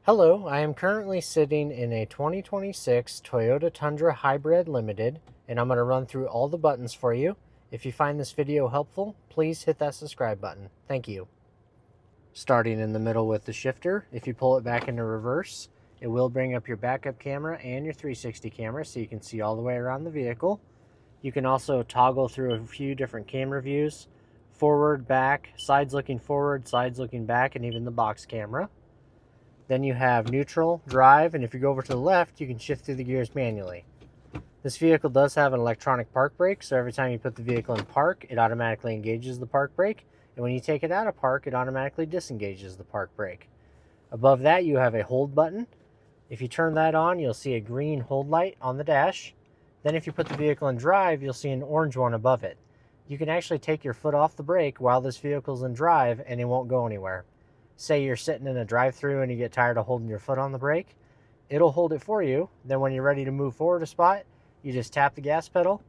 Hello, I am currently sitting in a 2026 Toyota Tundra Hybrid Limited, and I'm going to run through all the buttons for you. If you find this video helpful, please hit that subscribe button. Thank you. Starting in the middle with the shifter, if you pull it back into reverse, it will bring up your backup camera and your 360 camera so you can see all the way around the vehicle. You can also toggle through a few different camera views, forward, back, sides looking forward, sides looking back, and even the box camera. Then you have neutral, drive, and if you go over to the left, you can shift through the gears manually. This vehicle does have an electronic park brake, so every time you put the vehicle in park, it automatically engages the park brake, and when you take it out of park, it automatically disengages the park brake. Above that, you have a hold button. If you turn that on, you'll see a green hold light on the dash. Then if you put the vehicle in drive, you'll see an orange one above it. You can actually take your foot off the brake while this vehicle's in drive, and it won't go anywhere. Say you're sitting in a drive-thru and you get tired of holding your foot on the brake, it'll hold it for you. Then when you're ready to move forward a spot, you just tap the gas pedal,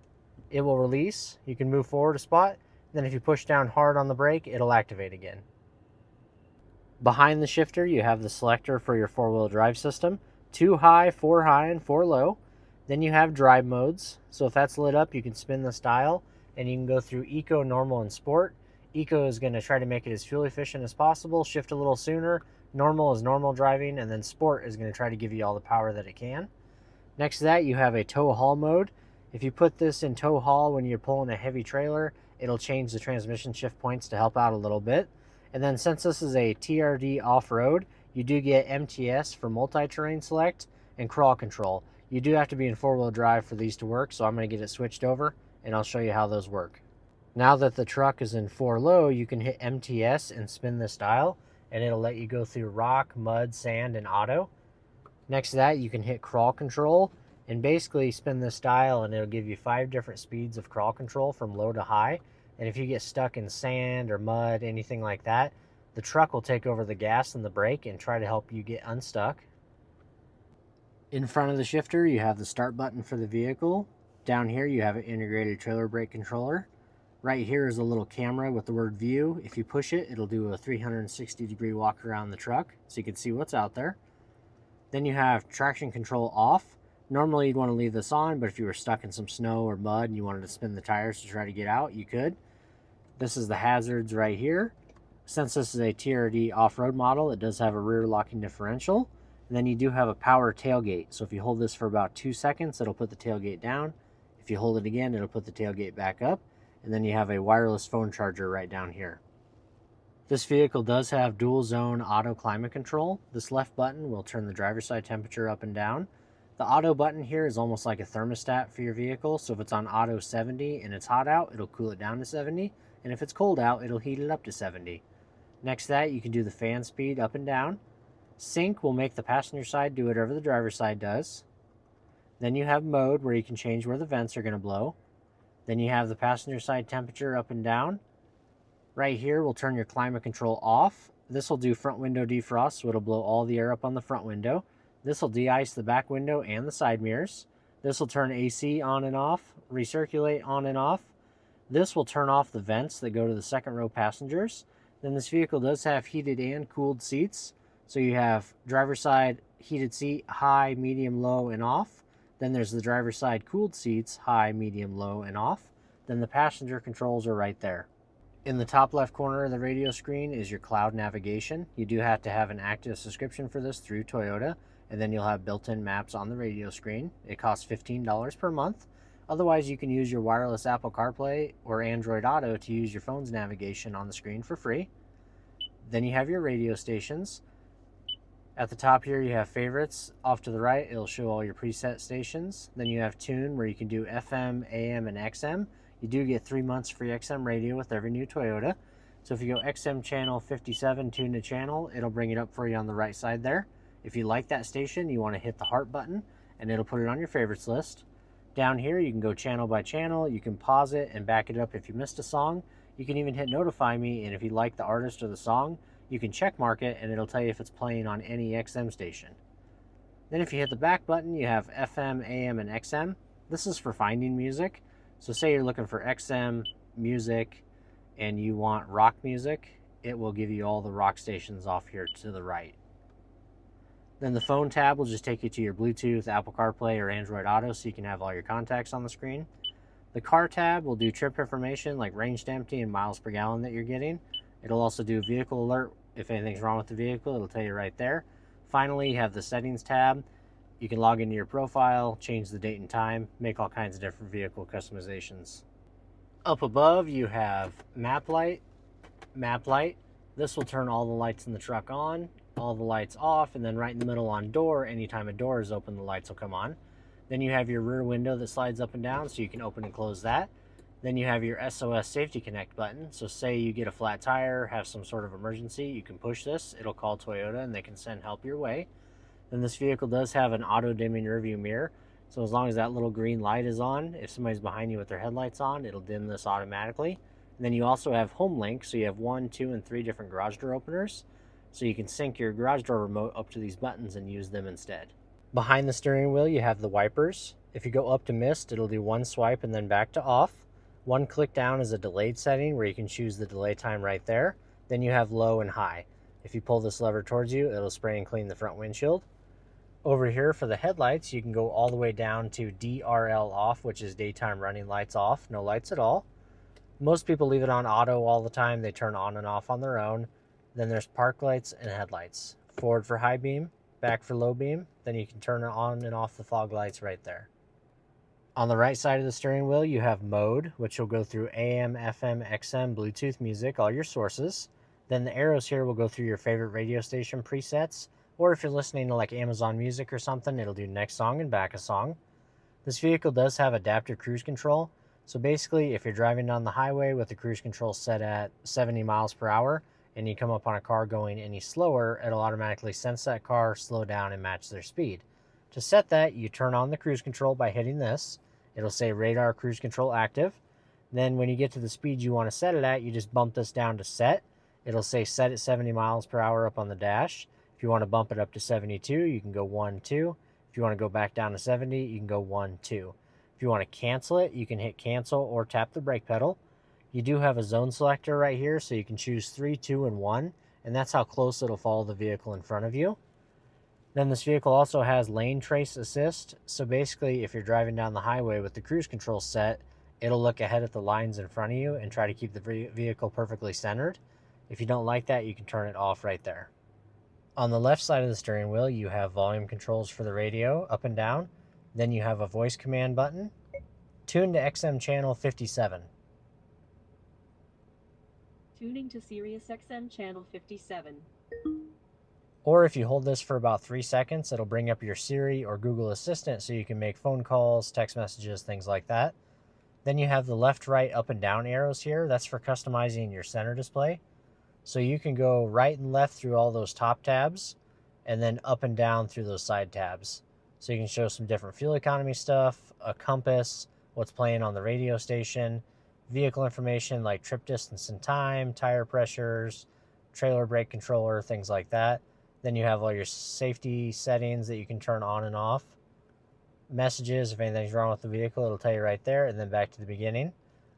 it will release, you can move forward a spot, then if you push down hard on the brake, it'll activate again. Behind the shifter, you have the selector for your four-wheel drive system, 2 high, 4 high, and 4 low. Then you have drive modes, so if that's lit up, you can spin this dial, and you can go through Eco, Normal, and Sport. Eco is going to try to make it as fuel efficient as possible, shift a little sooner. Normal is normal driving, and then Sport is going to try to give you all the power that it can. Next to that, you have a tow haul mode. If you put this in tow haul when you're pulling a heavy trailer, it'll change the transmission shift points to help out a little bit. And then since this is a TRD off-road, you do get MTS for multi-terrain select and crawl control. You do have to be in four-wheel drive for these to work, so I'm going to get it switched over, and I'll show you how those work. Now that the truck is in 4 low, you can hit MTS and spin this dial, and it'll let you go through rock, mud, sand, and auto. Next to that, you can hit crawl control, and basically spin this dial, and it'll give you 5 different speeds of crawl control from low to high. And if you get stuck in sand or mud, anything like that, the truck will take over the gas and the brake and try to help you get unstuck. In front of the shifter, you have the start button for the vehicle. Down here, you have an integrated trailer brake controller. Right here is a little camera with the word view. If you push it, it'll do a 360-degree walk around the truck so you can see what's out there. Then you have traction control off. Normally you'd want to leave this on, but if you were stuck in some snow or mud and you wanted to spin the tires to try to get out, you could. This is the hazards right here. Since this is a TRD off-road model, it does have a rear locking differential. And then you do have a power tailgate. So if you hold this for about 2 seconds, it'll put the tailgate down. If you hold it again, it'll put the tailgate back up. And then you have a wireless phone charger right down here. This vehicle does have dual zone auto climate control. This left button will turn the driver's side temperature up and down. The auto button here is almost like a thermostat for your vehicle. So if it's on auto 70 and it's hot out, it'll cool it down to 70. And if it's cold out, it'll heat it up to 70. Next to that, you can do the fan speed up and down. Sync will make the passenger side do whatever the driver's side does. Then you have mode where you can change where the vents are going to blow. Then you have the passenger side temperature up and down. Right here will turn your climate control off. This will do front window defrost, so it'll blow all the air up on the front window. This will de-ice the back window and the side mirrors. This will turn AC on and off, recirculate on and off. This will turn off the vents that go to the second row passengers. Then this vehicle does have heated and cooled seats. So you have driver's side heated seat, high, medium, low, and off. Then there's the driver's side cooled seats, high, medium, low, and off. Then the passenger controls are right there. In the top left corner of the radio screen is your cloud navigation. You do have to have an active subscription for this through Toyota, and then you'll have built-in maps on the radio screen. It costs $15 per month. Otherwise, you can use your wireless Apple CarPlay or Android Auto to use your phone's navigation on the screen for free. Then you have your radio stations. At the top here, you have favorites. Off to the right, it'll show all your preset stations. Then you have tune, where you can do FM, AM, and XM. You do get 3 months free XM radio with every new Toyota. So if you go XM channel 57, tune to channel, it'll bring it up for you on the right side there. If you like that station, you want to hit the heart button, and it'll put it on your favorites list. Down here, you can go channel by channel. You can pause it and back it up if you missed a song. You can even hit notify me, and if you like the artist or the song, you can check mark it, and it'll tell you if it's playing on any XM station. Then if you hit the back button, you have FM, AM, and XM. This is for finding music. So say you're looking for XM music and you want rock music, it will give you all the rock stations off here to the right. Then the phone tab will just take you to your Bluetooth, Apple CarPlay, or Android Auto so you can have all your contacts on the screen. The car tab will do trip information like range to empty and miles per gallon that you're getting. It'll also do vehicle alert. If anything's wrong with the vehicle, it'll tell you right there. Finally, you have the settings tab. You can log into your profile, change the date and time, make all kinds of different vehicle customizations. Up above, you have map light. This will turn all the lights in the truck on, all the lights off, and then right in the middle on door, anytime a door is open, the lights will come on. Then you have your rear window that slides up and down, so you can open and close that. Then you have your SOS Safety Connect button. So say you get a flat tire, have some sort of emergency, you can push this. It'll call Toyota and they can send help your way. Then this vehicle does have an auto-dimming rearview mirror. So as long as that little green light is on, if somebody's behind you with their headlights on, it'll dim this automatically. And then you also have Home Link, so you have 1, 2, and 3 different garage door openers. So you can sync your garage door remote up to these buttons and use them instead. Behind the steering wheel, you have the wipers. If you go up to mist, it'll do one swipe and then back to off. One click down is a delayed setting where you can choose the delay time right there. Then you have low and high. If you pull this lever towards you, it'll spray and clean the front windshield. Over here for the headlights, you can go all the way down to DRL off, which is daytime running lights off, no lights at all. Most people leave it on auto all the time. They turn on and off on their own. Then there's park lights and headlights. Forward for high beam, back for low beam. Then you can turn on and off the fog lights right there. On the right side of the steering wheel, you have mode, which will go through AM, FM, XM, Bluetooth music, all your sources. Then the arrows here will go through your favorite radio station presets, or if you're listening to like Amazon Music or something, it'll do next song and back a song. This vehicle does have adaptive cruise control. So basically, if you're driving down the highway with the cruise control set at 70 miles per hour, and you come up on a car going any slower, it'll automatically sense that car, slow down, and match their speed. To set that, you turn on the cruise control by hitting this. It'll say radar cruise control active. Then when you get to the speed you want to set it at, you just bump this down to set. It'll say set at 70 miles per hour up on the dash. If you want to bump it up to 72, you can go 1, 2. If you want to go back down to 70, you can go 1, 2. If you want to cancel it, you can hit cancel or tap the brake pedal. You do have a zone selector right here, so you can choose 3, 2, and 1, and that's how close it'll follow the vehicle in front of you. Then this vehicle also has lane trace assist, so basically if you're driving down the highway with the cruise control set, it'll look ahead at the lines in front of you and try to keep the vehicle perfectly centered. If you don't like that, you can turn it off right there. On the left side of the steering wheel, you have volume controls for the radio, up and down. Then you have a voice command button. Tune to XM channel 57. Tuning to Sirius XM channel 57. Or if you hold this for about 3 seconds, it'll bring up your Siri or Google Assistant so you can make phone calls, text messages, things like that. Then you have the left, right, up, and down arrows here. That's for customizing your center display. So you can go right and left through all those top tabs and then up and down through those side tabs. So you can show some different fuel economy stuff, a compass, what's playing on the radio station, vehicle information like trip distance and time, tire pressures, trailer brake controller, things like that. Then you have all your safety settings that you can turn on and off. Messages, if anything's wrong with the vehicle, it'll tell you right there, and then back to the beginning.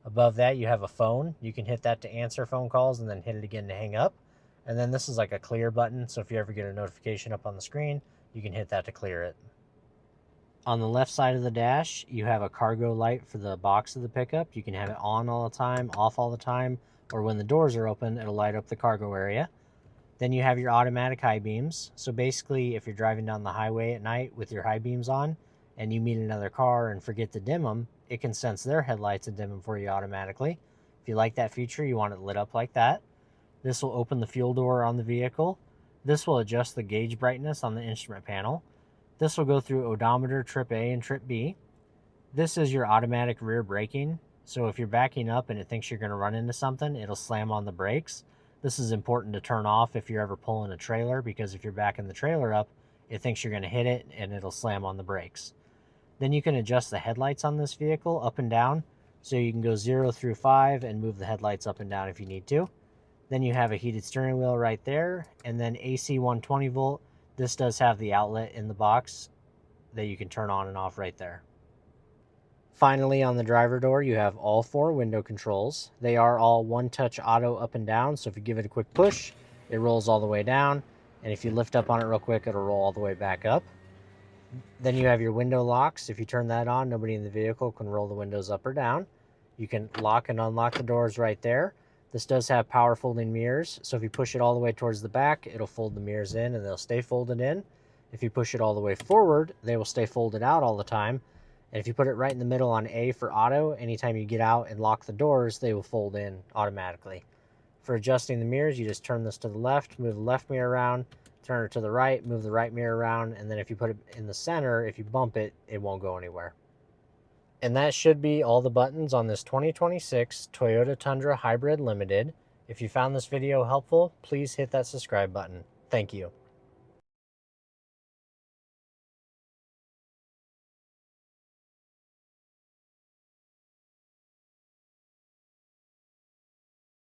Above that, you have a phone. You can hit that to answer phone calls and then hit it again to hang up. And then this is like a clear button, so if you ever get a notification up on the screen, you can hit that to clear it. On the left side of the dash, you have a cargo light for the box of the pickup. You can have it on all the time, off all the time, or when the doors are open, it'll light up the cargo area. Then you have your automatic high beams. So basically, if you're driving down the highway at night with your high beams on, and you meet another car and forget to dim them, it can sense their headlights and dim them for you automatically. If you like that feature, you want it lit up like that. This will open the fuel door on the vehicle. This will adjust the gauge brightness on the instrument panel. This will go through odometer, trip A and trip B. This is your automatic rear braking. So if you're backing up and it thinks you're going to run into something, it'll slam on the brakes. This is important to turn off if you're ever pulling a trailer, because if you're backing the trailer up, it thinks you're going to hit it and it'll slam on the brakes. Then you can adjust the headlights on this vehicle up and down. So you can go 0 through 5 and move the headlights up and down if you need to. Then you have a heated steering wheel right there, and then AC 120 volt. This does have the outlet in the box that you can turn on and off right there. Finally, on the driver door, you have all 4 window controls. They are all one-touch auto up and down, so if you give it a quick push, it rolls all the way down. And if you lift up on it real quick, it'll roll all the way back up. Then you have your window locks. If you turn that on, nobody in the vehicle can roll the windows up or down. You can lock and unlock the doors right there. This does have power folding mirrors, so if you push it all the way towards the back, it'll fold the mirrors in and they'll stay folded in. If you push it all the way forward, they will stay folded out all the time. And if you put it right in the middle on A for auto, anytime you get out and lock the doors, they will fold in automatically. For adjusting the mirrors, you just turn this to the left, move the left mirror around, turn it to the right, move the right mirror around, and then if you put it in the center, if you bump it, it won't go anywhere. And that should be all the buttons on this 2026 Toyota Tundra Hybrid Limited. If you found this video helpful, please hit that subscribe button. Thank you.